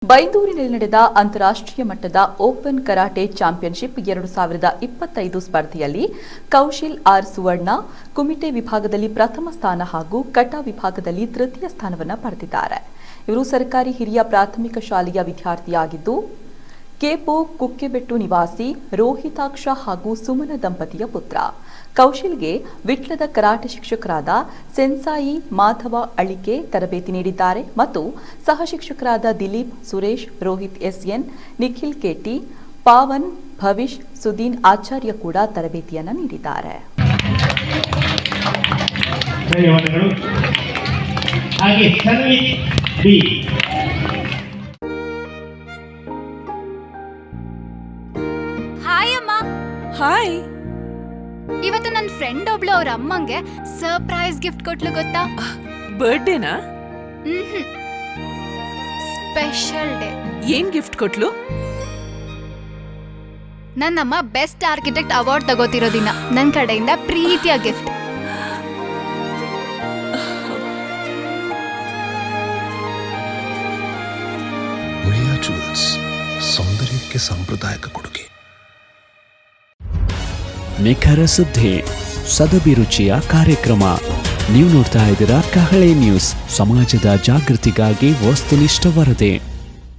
ಬೈಂದೂರಿನಲ್ಲಿ ನಡೆದ ಅಂತಾರಾಷ್ಟ್ರೀಯ ಮಟ್ಟದ ಓಪನ್ ಕರಾಟೆ ಚಾಂಪಿಯನ್ಶಿಪ್ 2025 ಸ್ಪರ್ಧೆಯಲ್ಲಿ ಕೌಶಿಲ್ ಆರ್ ಸುವರ್ಣ ಕುಮಿಟೆ ವಿಭಾಗದಲ್ಲಿ ಪ್ರಥಮ ಸ್ಥಾನ ಹಾಗೂ ಕಟಾ ವಿಭಾಗದಲ್ಲಿ ತೃತೀಯ ಸ್ಥಾನವನ್ನು ಪಡೆದಿದ್ದಾರೆ. ಇವರು ಸರ್ಕಾರಿ ಹಿರಿಯ ಪ್ರಾಥಮಿಕ ಶಾಲೆಯ ವಿದ್ಯಾರ್ಥಿಯಾಗಿದ್ದು, ಕೆಪೋ ಕುಕ್ಕೆಬೆಟ್ಟು ನಿವಾಸಿ ರೋಹಿತಾಕ್ಷ ಹಾಗೂ ಸುಮನ ದಂಪತಿಯ ಪುತ್ರ. ಕೌಶಿಲ್ಗೆ ವಿಟ್ಲದ ಕರಾಟೆ ಶಿಕ್ಷಕರಾದ ಸೆನ್ಸಾಯಿ ಮಾಧವ ಅಳಿಕೆ ತರಬೇತಿ ನೀಡಿದ್ದಾರೆ ಮತ್ತು ಸಹ ಶಿಕ್ಷಕರಾದ ದಿಲೀಪ್, ಸುರೇಶ್, ರೋಹಿತ್ ಎಸ್ಎನ್, ನಿಖಿಲ್ ಕೆಟಿ, ಪಾವನ್, ಭವಿಷ್, ಸುದೀನ್ ಆಚಾರ್ಯ ಕೂಡ ತರಬೇತಿಯನ್ನು ನೀಡಿದ್ದಾರೆ. ಹಾಯ್ ಅಮ್ಮ. ಹಾಯ್. ಇವತ್ತು ನನ್ನ ಫ್ರೆಂಡ್ ಒಬ್ಳು ಅವ್ರ ಅಮ್ಮಂಗೆ ಸರ್ಪ್ರೈಸ್ ಗಿಫ್ಟ್ ಕೊಟ್ಲು ಗೊತ್ತಾ? ಬರ್ಡೇನಾ? Special day. ಏನ್ ಗಿಫ್ಟ್ ಕೊಟ್ಲು? ನನ್ನಮ್ಮ ಬೆಸ್ಟ್ ಆರ್ಕಿಟೆಕ್ಟ್ ಅವಾರ್ಡ್ ತಗೋತಿರೋ ದಿನ ನನ್ನ ಕಡೆಯಿಂದ ಪ್ರೀತಿಯ ಗಿಫ್ಟ್. ಮುಳಿಯಾ ಜುವೆಲ್ಸ್, ಸೌಂದರ್ಯಕ್ಕೆ ಸಾಂಪ್ರದಾಯಿಕ ಕೊಡುಗೆ. ನಿಖರ ಸುದ್ದಿ, ಸದಭಿರುಚಿಯ ಕಾರ್ಯಕ್ರಮ. ನೀವು ನೋಡ್ತಾ ಇದ್ದೀರಾ ಕಹಳೆ ನ್ಯೂಸ್, ಸಮಾಜದ ಜಾಗೃತಿಗಾಗಿ ವಸ್ತುನಿಷ್ಠ ವರದಿ.